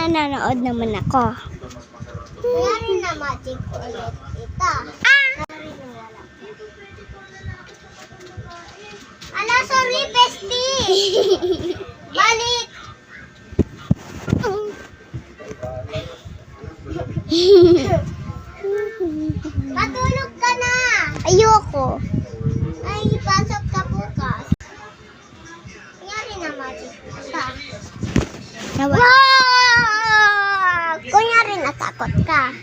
nanonood naman ako. Kaya rin na magic ulit ito. Ala, sorry, bestie. Balik. Matulog ka na. Ayoko. Ay, pasok ka bukas. Kaya rin na magic ito. Wow! Kunyari natakot ka.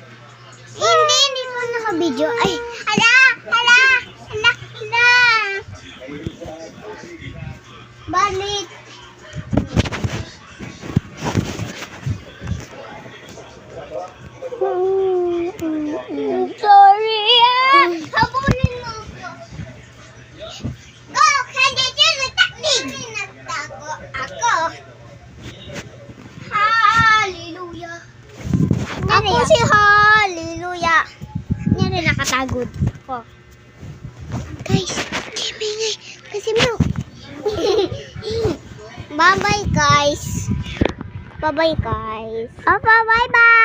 Hindi ko naka-video. Ay, hala! Balik. Sorry. Habulin mo ako. Go! Hindi dyan technique. Nagtago ako. Hallelujah. Ako si Hallelujah. Nyari nakatagod ko. Guys, kimingay. Kasi mo. Bye-bye, guys. Bye-bye, guys. Bye-bye.